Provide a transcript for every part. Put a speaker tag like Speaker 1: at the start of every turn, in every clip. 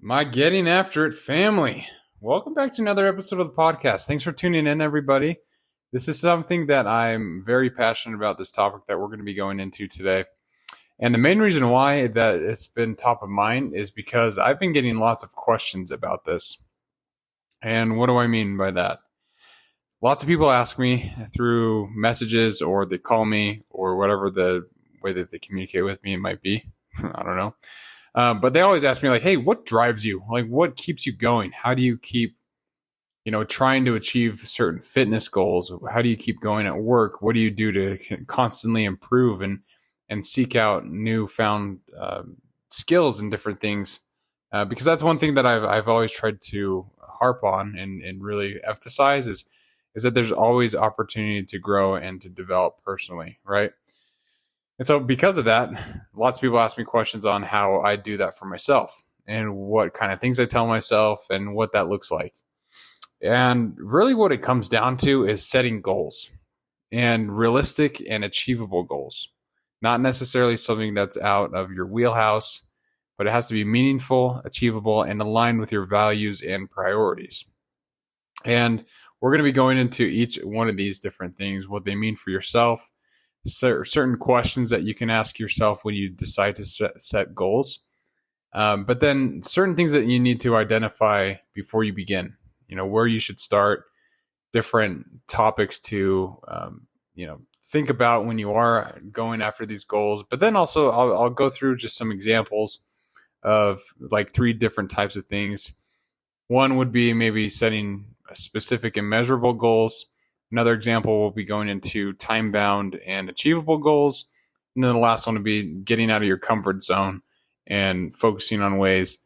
Speaker 1: My getting after it family. Welcome back to another episode of the podcast. Thanks for tuning in, everybody. This is something that I'm very passionate about, this topic that we're going to be going into today. And the main reason why that it's been top of mind is because I've been getting lots of questions about this. And what do I mean by that? Lots of people ask me through messages, or they call me, or whatever the way that they communicate with me it might be. I don't know. But they always ask me, like, hey, what drives you? Like, what keeps you going? How do you keep, trying to achieve certain fitness goals? How do you keep going at work? What do you do to constantly improve and seek out newfound skills and different things? Because that's one thing that I've always tried to harp on and really emphasize is that there's always opportunity to grow and to develop personally, right? And so because of that, lots of people ask me questions on how I do that for myself and what kind of things I tell myself and what that looks like. And really what it comes down to is setting goals, and realistic and achievable goals. Not necessarily something that's out of your wheelhouse, but it has to be meaningful, achievable, and aligned with your values and priorities. And we're going to be going into each one of these different things, what they mean for yourself, certain questions that you can ask yourself when you decide to set goals. But then certain things that you need to identify before you begin, where you should start, different topics to, think about when you are going after these goals. But then also I'll go through just some examples of like 3 different types of things. One would be maybe setting specific and measurable goals. Another example will be going into time-bound and achievable goals. And then the last one would be getting out of your comfort zone and focusing on ways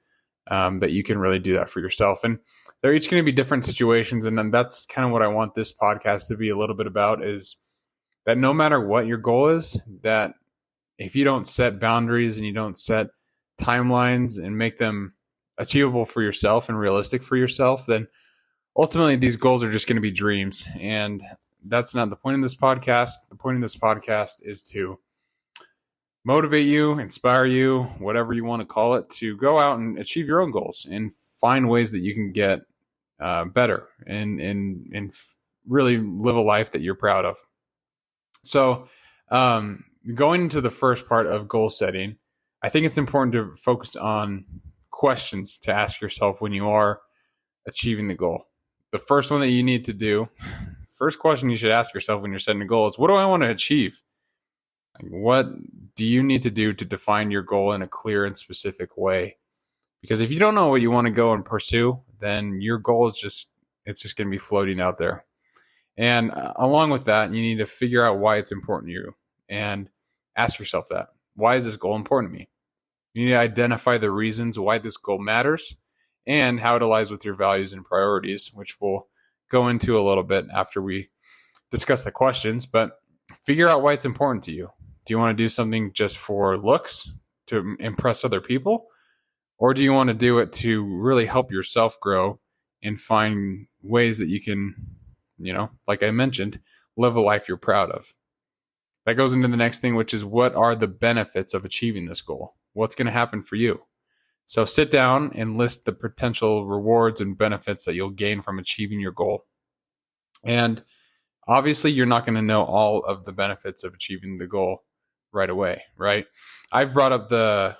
Speaker 1: that you can really do that for yourself. And they're each going to be different situations. And then that's kind of what I want this podcast to be a little bit about, is that no matter what your goal is, that if you don't set boundaries and you don't set timelines and make them achievable for yourself and realistic for yourself, then ultimately these goals are just going to be dreams. And that's not the point of this podcast. The point of this podcast is to motivate you, inspire you, whatever you want to call it, to go out and achieve your own goals and find ways that you can get better and really live a life that you're proud of. So going into the first part of goal setting, I think it's important to focus on questions to ask yourself when you are achieving the goal. The first one that you need to do, first question you should ask yourself when you're setting a goal is, what do I want to achieve? Like, what do you need to do to define your goal in a clear and specific way? Because if you don't know what you want to go and pursue, then your goal is just going to be floating out there. And along with that, you need to figure out why it's important to you and ask yourself that. Why is this goal important to me? You need to identify the reasons why this goal matters and how it aligns with your values and priorities, which we'll go into a little bit after we discuss the questions. But figure out why it's important to you. Do you want to do something just for looks, to impress other people? Or do you want to do it to really help yourself grow and find ways that you can, like I mentioned, live a life you're proud of? That goes into the next thing, which is, what are the benefits of achieving this goal? What's going to happen for you? So sit down and list the potential rewards and benefits that you'll gain from achieving your goal. And obviously, you're not going to know all of the benefits of achieving the goal right away, right? I've brought up I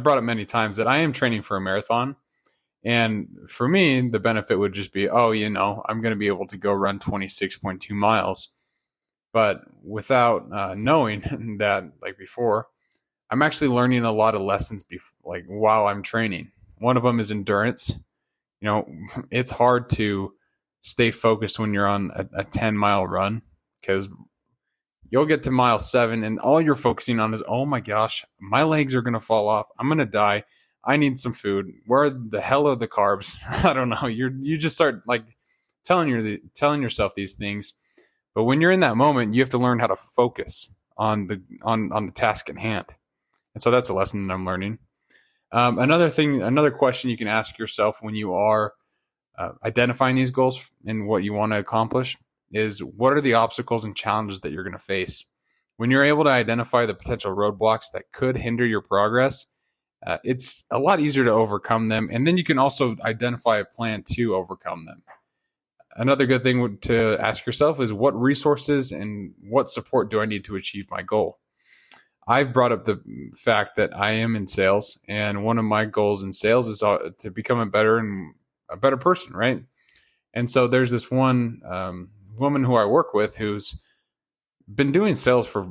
Speaker 1: brought up many times that I am training for a marathon. And for me, the benefit would just be, I'm going to be able to go run 26.2 miles. But without knowing that, like before, I'm actually learning a lot of lessons while I'm training. One of them is endurance. It's hard to stay focused when you're on a 10-mile run, because you'll get to mile 7 and all you're focusing on is, oh my gosh, my legs are going to fall off. I'm going to die. I need some food. Where the hell are the carbs? I don't know. You just start telling yourself these things. But when you're in that moment, you have to learn how to focus on the task at hand. And so that's a lesson that I'm learning. Another question you can ask yourself when you are identifying these goals and what you want to accomplish is, what are the obstacles and challenges that you're going to face? When you're able to identify the potential roadblocks that could hinder your progress, it's a lot easier to overcome them. And then you can also identify a plan to overcome them. Another good thing to ask yourself is, what resources and what support do I need to achieve my goal? I've brought up the fact that I am in sales, and one of my goals in sales is to become a better person, right? And so there's this one woman who I work with who's been doing sales for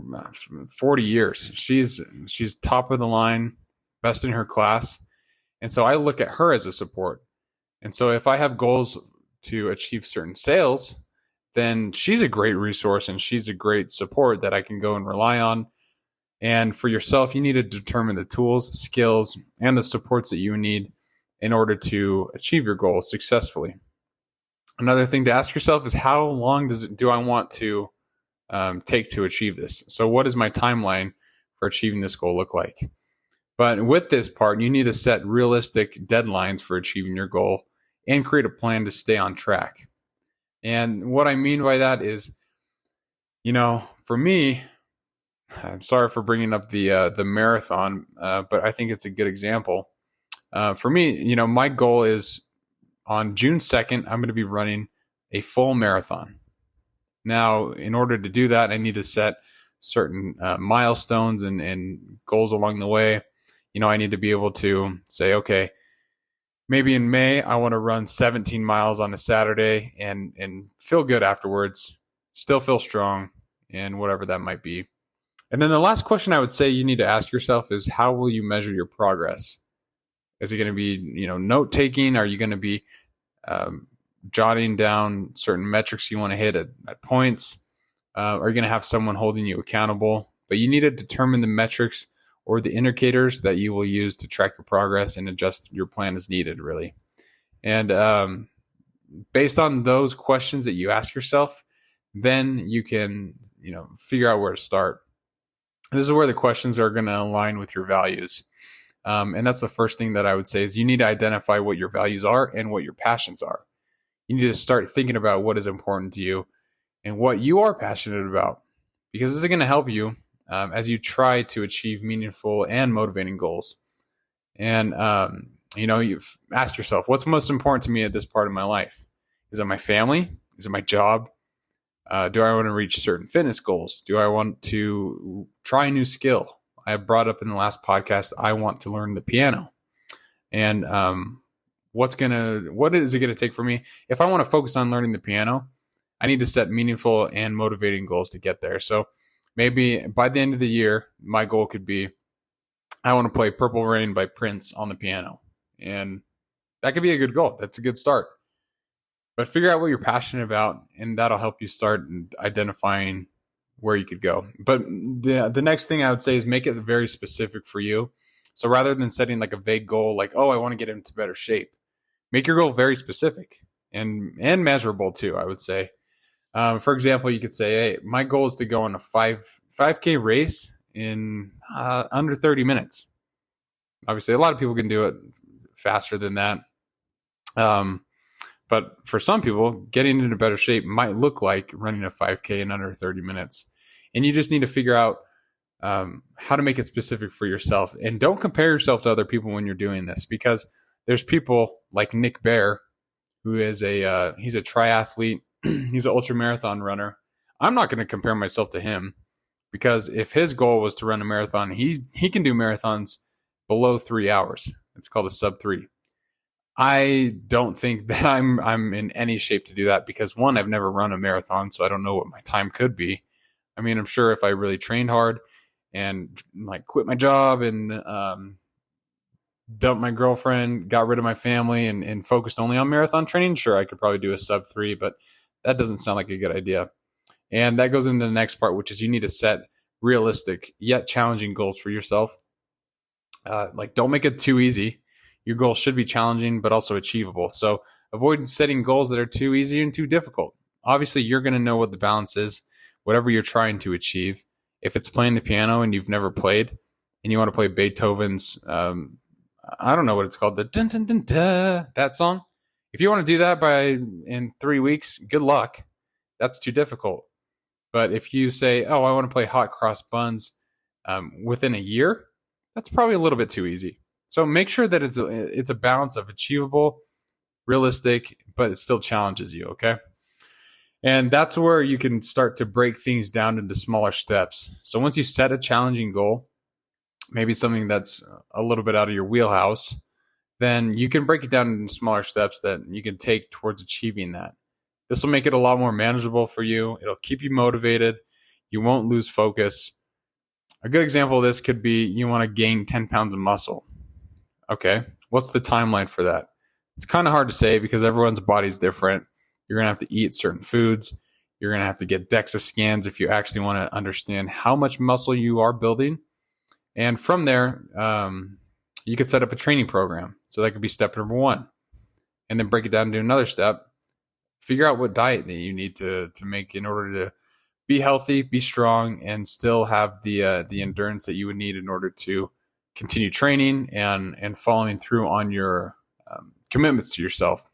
Speaker 1: 40 years. She's top of the line, best in her class. And so I look at her as a support. And so if I have goals to achieve certain sales, then she's a great resource and she's a great support that I can go and rely on. And for yourself, you need to determine the tools, skills, and the supports that you need in order to achieve your goal successfully. Another thing to ask yourself is, how long do I want to take to achieve this? So what does my timeline for achieving this goal look like? But with this part, you need to set realistic deadlines for achieving your goal and create a plan to stay on track. And what I mean by that is, for me, I'm sorry for bringing up the marathon, but I think it's a good example. For me, my goal is on June 2nd, I'm going to be running a full marathon. Now, in order to do that, I need to set certain milestones and goals along the way. I need to be able to say, okay, maybe in May, I want to run 17 miles on a Saturday and feel good afterwards, still feel strong, and whatever that might be. And then the last question I would say you need to ask yourself is, how will you measure your progress? Is it going to be, note taking? Are you going to be jotting down certain metrics you want to hit at points? Are you going to have someone holding you accountable? But you need to determine the metrics or the indicators that you will use to track your progress and adjust your plan as needed, really. And based on those questions that you ask yourself, then you can, figure out where to start. This is where the questions are going to align with your values. And that's the first thing that I would say is, you need to identify what your values are and what your passions are. You need to start thinking about what is important to you and what you are passionate about, because this is going to help you as you try to achieve meaningful and motivating goals. And, you ask yourself, what's most important to me at this part of my life? Is it my family? Is it my job? Do I want to reach certain fitness goals? Do I want to try a new skill? I brought up in the last podcast, I want to learn the piano. And what is it going to take for me? If I want to focus on learning the piano, I need to set meaningful and motivating goals to get there. So maybe by the end of the year, my goal could be, I want to play Purple Rain by Prince on the piano. And that could be a good goal. That's a good start. But figure out what you're passionate about, and that'll help you start identifying where you could go. But the next thing I would say is, make it very specific for you. So rather than setting like a vague goal, like, oh, I want to get into better shape, make your goal very specific and measurable too, I would say. For example, you could say, hey, my goal is to go on a 5K race in under 30 minutes. Obviously, a lot of people can do it faster than that. But for some people, getting into better shape might look like running a 5K in under 30 minutes. And you just need to figure out how to make it specific for yourself. And don't compare yourself to other people when you're doing this, because there's people like Nick Bear, who is he's a triathlete. He's an ultra marathon runner. I'm not going to compare myself to him, because if his goal was to run a marathon, he can do marathons below 3 hours. It's called a sub 3. I don't think that I'm in any shape to do that, because one, I've never run a marathon, so I don't know what my time could be. I mean, I'm sure if I really trained hard and like quit my job and dumped my girlfriend, got rid of my family, and focused only on marathon training, sure, I could probably do a sub 3, but that doesn't sound like a good idea. And that goes into the next part, which is you need to set realistic yet challenging goals for yourself. Don't make it too easy. Your goal should be challenging, but also achievable. So avoid setting goals that are too easy and too difficult. Obviously, you're going to know what the balance is, whatever you're trying to achieve. If it's playing the piano and you've never played, and you want to play Beethoven's, I don't know what it's called, the dun dun dun dun, that song. If you want to do that in 3 weeks, good luck. That's too difficult. But if you say, oh, I want to play hot cross buns within a year, that's probably a little bit too easy. So make sure that it's a balance of achievable, realistic, but it still challenges you, okay? And that's where you can start to break things down into smaller steps. So once you set a challenging goal, maybe something that's a little bit out of your wheelhouse, then you can break it down into smaller steps that you can take towards achieving that. This will make it a lot more manageable for you. It'll keep you motivated. You won't lose focus. A good example of this could be you want to gain 10 pounds of muscle. Okay, what's the timeline for that? It's kind of hard to say because everyone's body's different. You're going to have to eat certain foods. You're going to have to get DEXA scans if you actually want to understand how much muscle you are building. And from there, you could set up a training program. So that could be step number one. And then break it down to another step. Figure out what diet that you need to make in order to be healthy, be strong, and still have the endurance that you would need in order to continue training and following through on your commitments to yourself.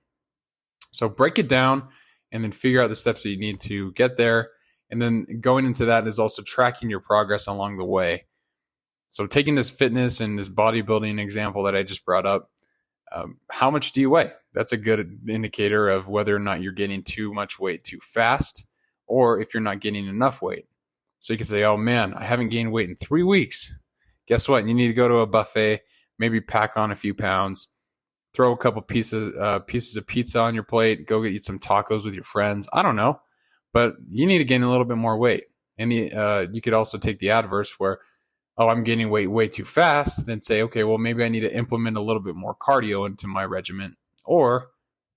Speaker 1: So break it down and then figure out the steps that you need to get there. And then going into that is also tracking your progress along the way. So taking this fitness and this bodybuilding example that I just brought up, how much do you weigh? That's a good indicator of whether or not you're getting too much weight too fast or if you're not getting enough weight. So you can say, oh man, I haven't gained weight in 3 weeks. Guess what? You need to go to a buffet, maybe pack on a few pounds, throw a couple pieces of pizza on your plate, go eat some tacos with your friends. I don't know, but you need to gain a little bit more weight. And you could also take the adverse where, oh, I'm gaining weight way too fast, then say, okay, well, maybe I need to implement a little bit more cardio into my regimen. Or,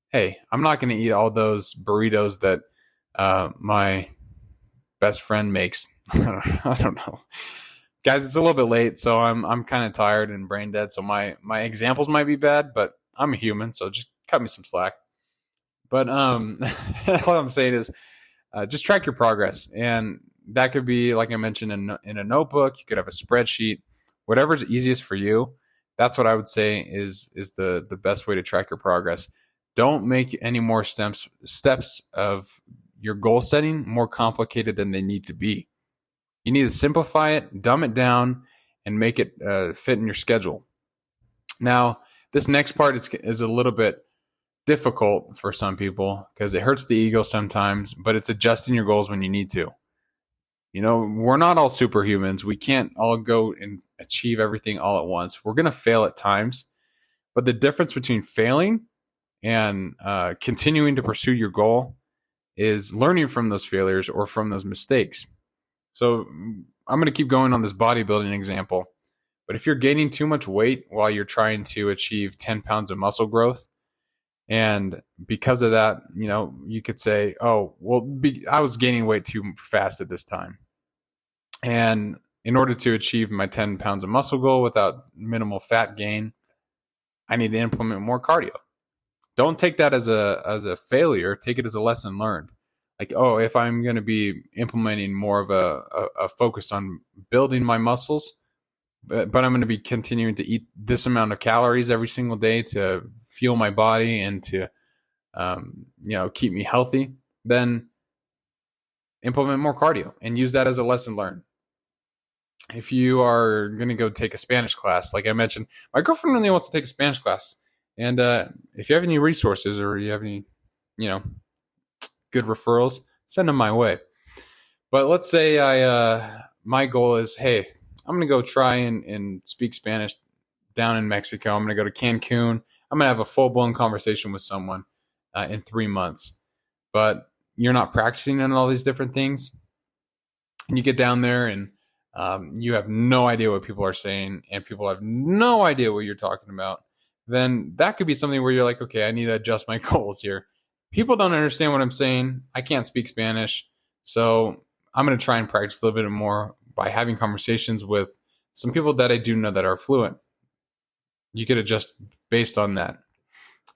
Speaker 1: hey, I'm not going to eat all those burritos that my best friend makes. I don't know. Guys, it's a little bit late, so I'm kind of tired and brain dead. So my examples might be bad, but I'm a human, so just cut me some slack. But what I'm saying is just track your progress. And that could be, like I mentioned, in a notebook. You could have a spreadsheet. Whatever's easiest for you. That's what I would say is the best way to track your progress. Don't make any more steps of your goal setting more complicated than they need to be. You need to simplify it, dumb it down, and make it fit in your schedule. Now, this next part is a little bit difficult for some people because it hurts the ego sometimes, but it's adjusting your goals when you need to. You know, we're not all superhumans. We can't all go and achieve everything all at once. We're going to fail at times. But the difference between failing and continuing to pursue your goal is learning from those failures or from those mistakes. So I'm going to keep going on this bodybuilding example. But if you're gaining too much weight while you're trying to achieve 10 pounds of muscle growth, and because of that, you know, you could say, oh, well, I was gaining weight too fast at this time. And in order to achieve my 10 pounds of muscle goal without minimal fat gain, I need to implement more cardio. Don't take that as a failure. Take it as a lesson learned. Like, oh, if I'm going to be implementing more of a focus on building my muscles, but I'm going to be continuing to eat this amount of calories every single day to fuel my body and to, keep me healthy, then implement more cardio and use that as a lesson learned. If you are going to go take a Spanish class, like I mentioned, my girlfriend really wants to take a Spanish class. And if you have any resources or you have any, good referrals, send them my way. But let's say my goal is, hey, I'm going to go try and speak Spanish down in Mexico. I'm going to go to Cancun. I'm going to have a full-blown conversation with someone in 3 months. But you're not practicing on all these different things. And you get down there and you have no idea what people are saying and people have no idea what you're talking about. Then that could be something where you're like, okay, I need to adjust my goals here. People don't understand what I'm saying. I can't speak Spanish. So I'm going to try and practice a little bit more by having conversations with some people that I do know that are fluent. You could adjust based on that.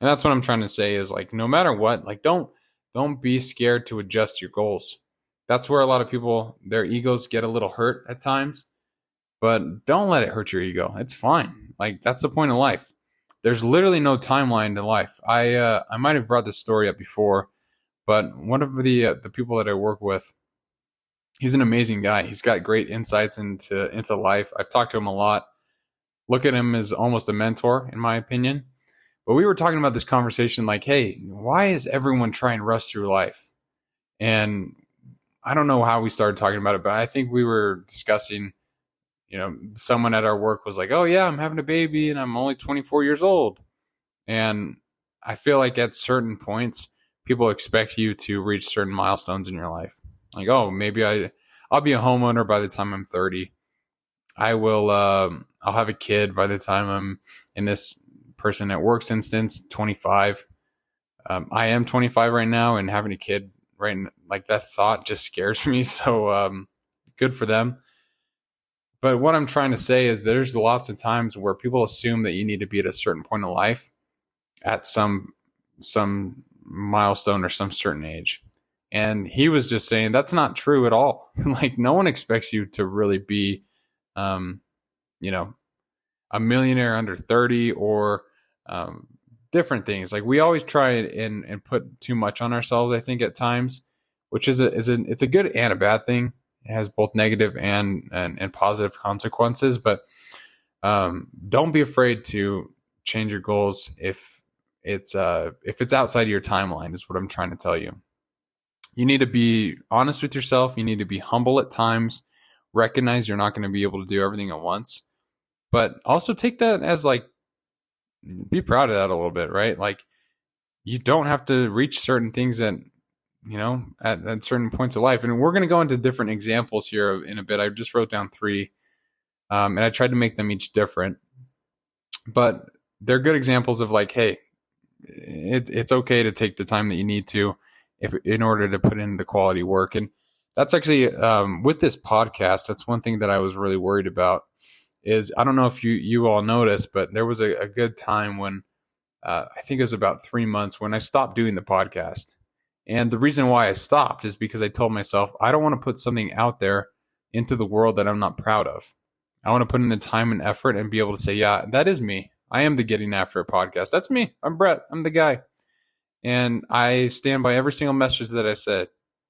Speaker 1: And that's what I'm trying to say is, like, no matter what, like, don't be scared to adjust your goals. That's where a lot of people, their egos get a little hurt at times, but don't let it hurt your ego. It's fine. Like, that's the point of life. There's literally no timeline to life. I might have brought this story up before, but one of the people that I work with, he's an amazing guy. He's got great insights into life. I've talked to him a lot. look at him as almost a mentor, in my opinion. But we were talking about this conversation like, hey, why is everyone trying to rush through life? And I don't know how we started talking about it, but I think we were discussing, someone at our work was like, oh yeah, I'm having a baby and I'm only 24 years old. And I feel like at certain points, people expect you to reach certain milestones in your life. Like, oh, maybe I'll be a homeowner by the time I'm 30. I'll have a kid by the time I'm, in this person at work's instance, 25. I am 25 right now, and having a kid, right, like that thought just scares me. So good for them. But what I'm trying to say is there's lots of times where people assume that you need to be at a certain point in life at some milestone or some certain age. And he was just saying that's not true at all. Like, no one expects you to really be, a millionaire under 30 or different things. Like, we always try and put too much on ourselves, I think, at times, which it's a good and a bad thing. It has both negative and positive consequences, but don't be afraid to change your goals if it's outside of your timeline, is what I'm trying to tell you. You need to be honest with yourself. You need to be humble at times. Recognize you're not going to be able to do everything at once, but also take that as like, be proud of that a little bit, right? Like, you don't have to reach certain things at certain points of life. And we're going to go into different examples here in a bit. I just wrote down 3, and I tried to make them each different, but they're good examples of like, hey, it's okay to take the time that you need to in order to put in the quality work. And that's actually, with this podcast, that's one thing that I was really worried about is, I don't know if you all noticed, but there was a good time when, I think it was about 3 months when I stopped doing the podcast. And the reason why I stopped is because I told myself, I don't want to put something out there into the world that I'm not proud of. I want to put in the time and effort and be able to say, yeah, that is me. I am the Getting After It podcast. That's me. I'm Brett. I'm the guy. And I stand by every single message that I said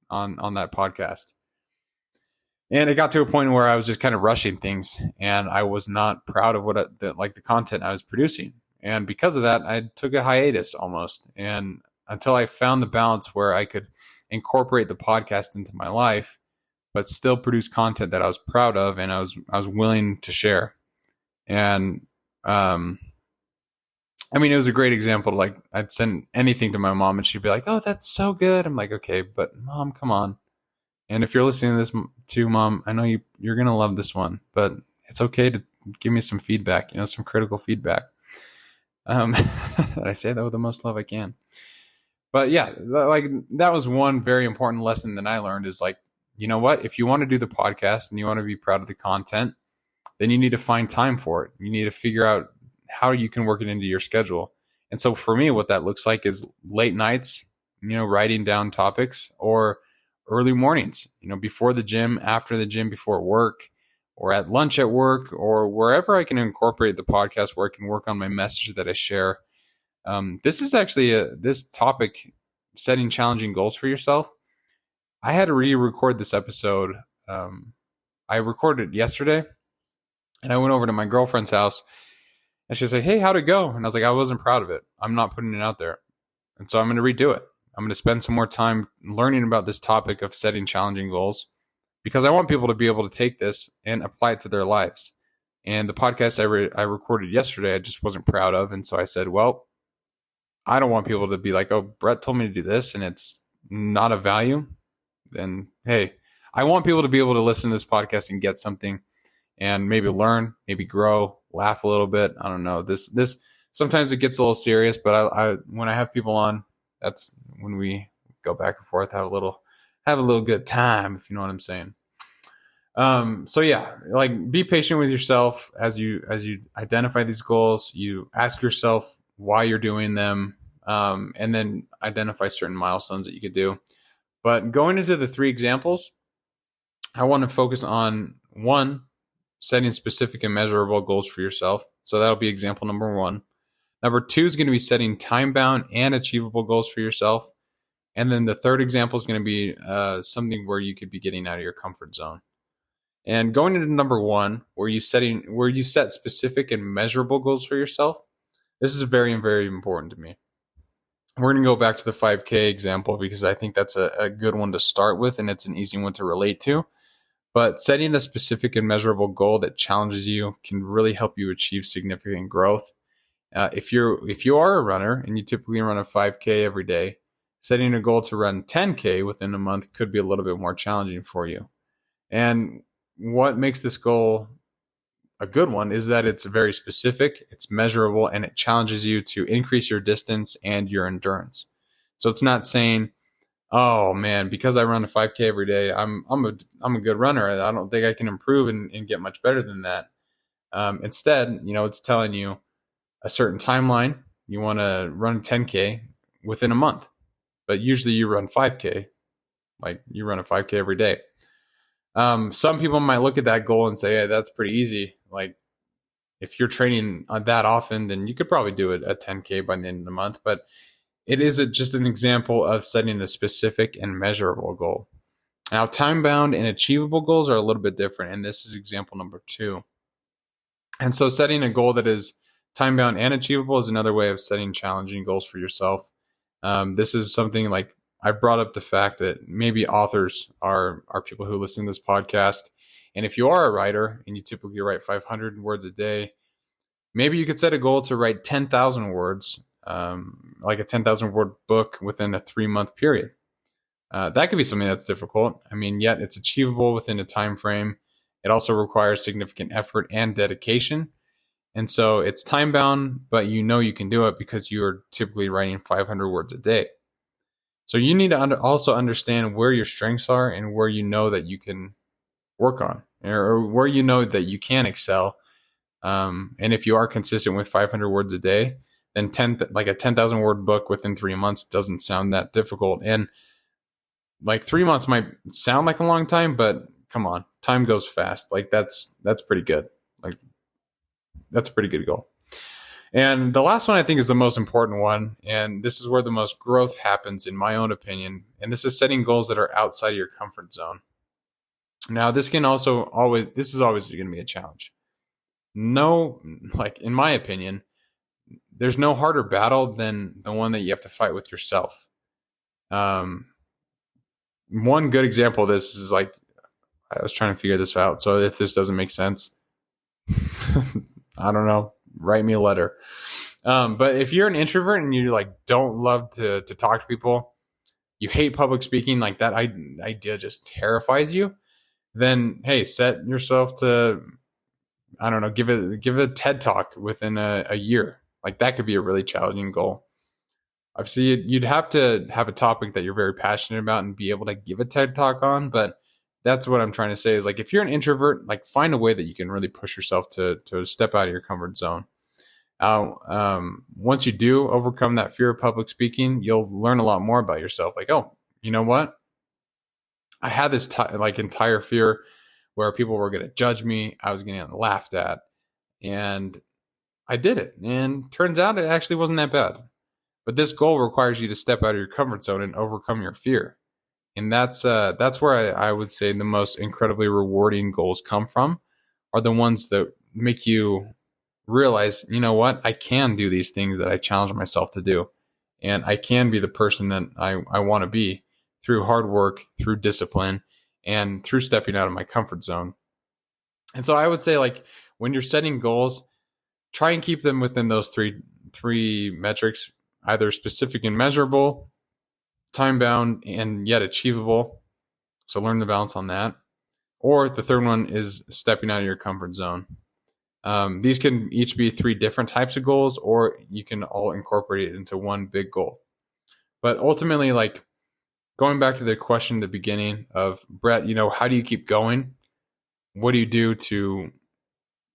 Speaker 1: on that podcast. And it got to a point where I was just kind of rushing things, and I was not proud of the content I was producing. And because of that, I took a hiatus almost. And until I found the balance where I could incorporate the podcast into my life, but still produce content that I was proud of and I was willing to share. And it was a great example. Like, I'd send anything to my mom and she'd be like, oh, that's so good. I'm like, okay, but Mom, come on. And if you're listening to this too, Mom, I know you're going to love this one, but it's okay to give me some feedback, some critical feedback. I say that with the most love I can. But yeah, that was one very important lesson that I learned is like, you know what? If you want to do the podcast and you want to be proud of the content, then you need to find time for it. You need to figure out how you can work it into your schedule. And so for me, what that looks like is late nights, writing down topics, or early mornings, before the gym, after the gym, before work, or at lunch at work, or wherever I can incorporate the podcast where I can work on my message that I share. This is actually this topic, setting challenging goals for yourself. I had to re-record this episode. I recorded it yesterday, and I went over to my girlfriend's house, and she said, hey, how'd it go? And I was like, I wasn't proud of it. I'm not putting it out there. And so I'm going to redo it. I'm going to spend some more time learning about this topic of setting challenging goals, because I want people to be able to take this and apply it to their lives. And the podcast I recorded yesterday, I just wasn't proud of. And so I said, well, I don't want people to be like, oh, Brett told me to do this and it's not of value. Then, hey, I want people to be able to listen to this podcast and get something and maybe learn, maybe grow, laugh a little bit. I don't know. This sometimes it gets a little serious, but I when I have people on, that's when we go back and forth, have a little good time, if you know what I'm saying. So yeah, like, be patient with yourself as you identify these goals. You ask yourself why you're doing them, and then identify certain milestones that you could do. But going into the 3 examples, I want to focus on 1, setting specific and measurable goals for yourself. So that'll be example number 1. Number 2 is going to be setting time-bound and achievable goals for yourself. And then the third example is going to be something where you could be getting out of your comfort zone. And going into number one, where you set specific and measurable goals for yourself, this is very, very important to me. We're going to go back to the 5K example because I think that's a good one to start with, and it's an easy one to relate to. But setting a specific and measurable goal that challenges you can really help you achieve significant growth. If you are a runner and you typically run a 5K every day, setting a goal to run 10K within a month could be a little bit more challenging for you. And what makes this goal a good one is that it's very specific, it's measurable, and it challenges you to increase your distance and your endurance. So it's not saying, "Oh man, because I run a 5K every day, I'm a good runner. I don't think I can improve and get much better than that." Instead, it's telling you a certain timeline. You want to run 10K within a month, but usually you run 5K, like you run a 5K every day. Some people might look at that goal and say, "Hey, that's pretty easy." Like if you're training that often, then you could probably do it at 10K by the end of the month. But it is just an example of setting a specific and measurable goal. Now, time-bound and achievable goals are a little bit different, and this is example number 2. And so setting a goal that is time-bound and achievable is another way of setting challenging goals for yourself. This is something like I brought up the fact that maybe authors are people who listen to this podcast. And if you are a writer and you typically write 500 words a day, maybe you could set a goal to write 10,000 words, like a 10,000 word book within a 3-month period. That could be something that's difficult. Yet it's achievable within a time frame. It also requires significant effort and dedication. And so it's time bound, but you can do it because you're typically writing 500 words a day. So you need to also understand where your strengths are and where you know that you can work on, or where you know that you can excel. And if you are consistent with 500 words a day, then a 10,000 word book within 3 months doesn't sound that difficult. And like 3 months might sound like a long time, but come on, time goes fast. Like that's pretty good. Like that's a pretty good goal. And the last one I think is the most important one, and this is where the most growth happens in my own opinion, and this is setting goals that are outside of your comfort zone. Now, this is always going to be a challenge. No, like in my opinion, there's no harder battle than the one that you have to fight with yourself. One good example of this is like, I was trying to figure this out. So if this doesn't make sense, I don't know, write me a letter. But if you're an introvert and you like don't love to talk to people, you hate public speaking, like that idea just terrifies you, then hey, set yourself to, I don't know, give a TED talk within a year. Like that could be a really challenging goal. Obviously, you'd have to have a topic that you're very passionate about and be able to give a TED talk on. But that's what I'm trying to say is like if you're an introvert, like find a way that you can really push yourself to step out of your comfort zone. Once you do overcome that fear of public speaking, you'll learn a lot more about yourself. Like, oh, you know what? I had this entire fear where people were going to judge me. I was getting laughed at, and I did it. And turns out it actually wasn't that bad. But this goal requires you to step out of your comfort zone and overcome your fear. And that's where I would say the most incredibly rewarding goals come from, are the ones that make you realize, you know what, I can do these things that I challenge myself to do. And I can be the person that I want to be through hard work, through discipline, and through stepping out of my comfort zone. And so I would say, like, when you're setting goals, try and keep them within those three metrics, either specific and measurable, time-bound, and yet achievable. So learn the balance on that. Or the third one is stepping out of your comfort zone. These can each be 3 different types of goals, or you can all incorporate it into one big goal. But ultimately, like, going back to the question at the beginning of, Brett, how do you keep going? What do you do to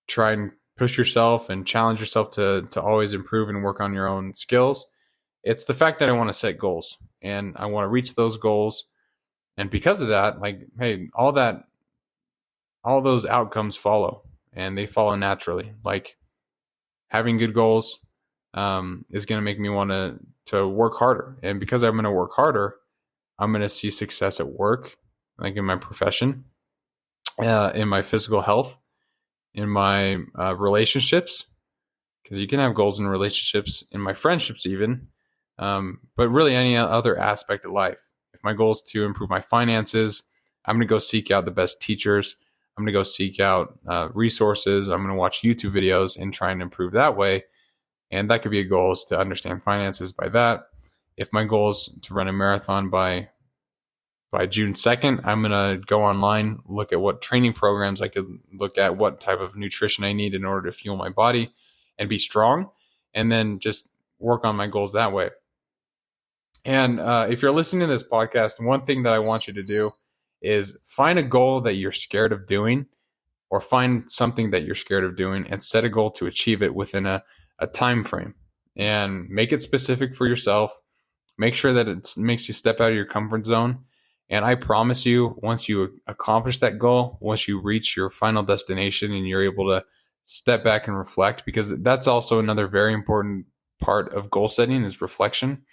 Speaker 1: try and push yourself and challenge yourself to always improve and work on your own skills? It's the fact that I want to set goals and I want to reach those goals. And because of that, like, hey, all those outcomes follow, and they follow naturally. Like, having good goals is going to make me want to work harder. And because I'm going to work harder, I'm going to see success at work, like in my profession. in my physical health, in my relationships, because you can have goals in relationships, in my friendships even, but really any other aspect of life. If my goal is to improve my finances, I'm going to go seek out the best teachers. I'm going to go seek out resources. I'm going to watch YouTube videos and try and improve that way. And that could be a goal, is to understand finances by that. If my goal is to run a marathon by June 2nd, I'm going to go online, look at what training programs I could look at, what type of nutrition I need in order to fuel my body and be strong, and then just work on my goals that way. And if you're listening to this podcast, one thing that I want you to do is find a goal that you're scared of doing, or find something that you're scared of doing and set a goal to achieve it within a time frame, and make it specific for yourself. Make sure that it makes you step out of your comfort zone. And I promise you, once you accomplish that goal, once you reach your final destination and you're able to step back and reflect, because that's also another very important part of goal setting, is reflection.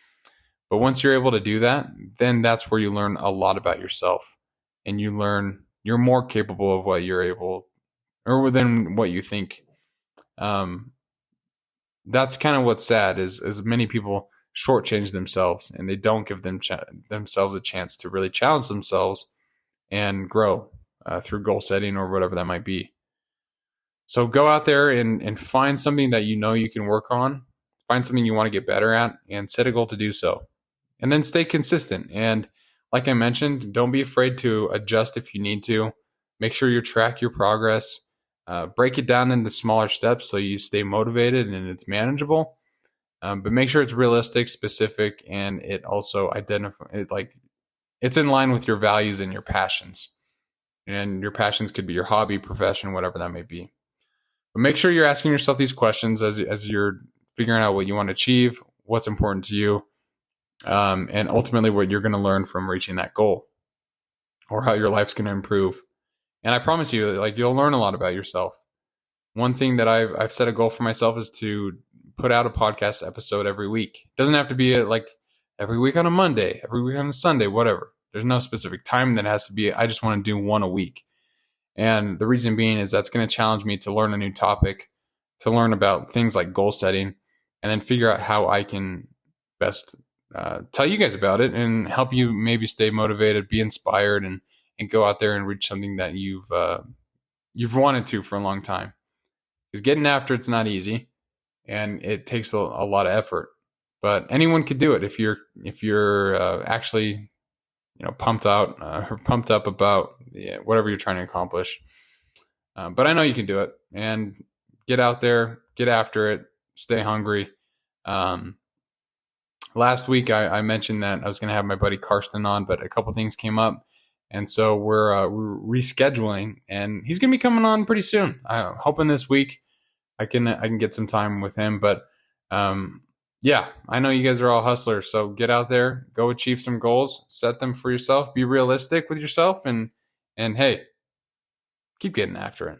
Speaker 1: But once you're able to do that, then that's where you learn a lot about yourself, and you learn you're more capable of what you're able, or within what you think. That's kind of what's sad, is many people shortchange themselves and they don't give themselves a chance to really challenge themselves and grow through goal setting or whatever that might be. So go out there and find something that you know you can work on, find something you want to get better at, and set a goal to do so. And then stay consistent. And like I mentioned, don't be afraid to adjust if you need to. Make sure you track your progress. Break it down into smaller steps so you stay motivated and it's manageable. But make sure it's realistic, specific, and it also it's in line with your values and your passions. And your passions could be your hobby, profession, whatever that may be. But make sure you're asking yourself these questions as you're figuring out what you want to achieve, what's important to you, and ultimately what you're going to learn from reaching that goal, or how your life's going to improve. And I promise you, you'll learn a lot about yourself. One thing that I've set a goal for myself is to put out a podcast episode every week. It doesn't have to be every week on a Monday, every week on a Sunday, whatever. There's no specific time that has to be. I just want to do one a week. And the reason being is that's going to challenge me to learn a new topic, to learn about things like goal setting, and then figure out how I can best tell you guys about it and help you maybe stay motivated, be inspired, and go out there and reach something that you've wanted to for a long time. Because getting after it's not easy, and it takes a lot of effort. But anyone could do it if you're actually pumped up about whatever you're trying to accomplish. But I know you can do it, and get out there, get after it, stay hungry. Last week I mentioned that I was going to have my buddy Karsten on, but a couple things came up. And so we're rescheduling, and he's going to be coming on pretty soon. I'm hoping this week I can get some time with him. But yeah, I know you guys are all hustlers, so get out there, go achieve some goals, set them for yourself, be realistic with yourself, and hey, keep getting after it.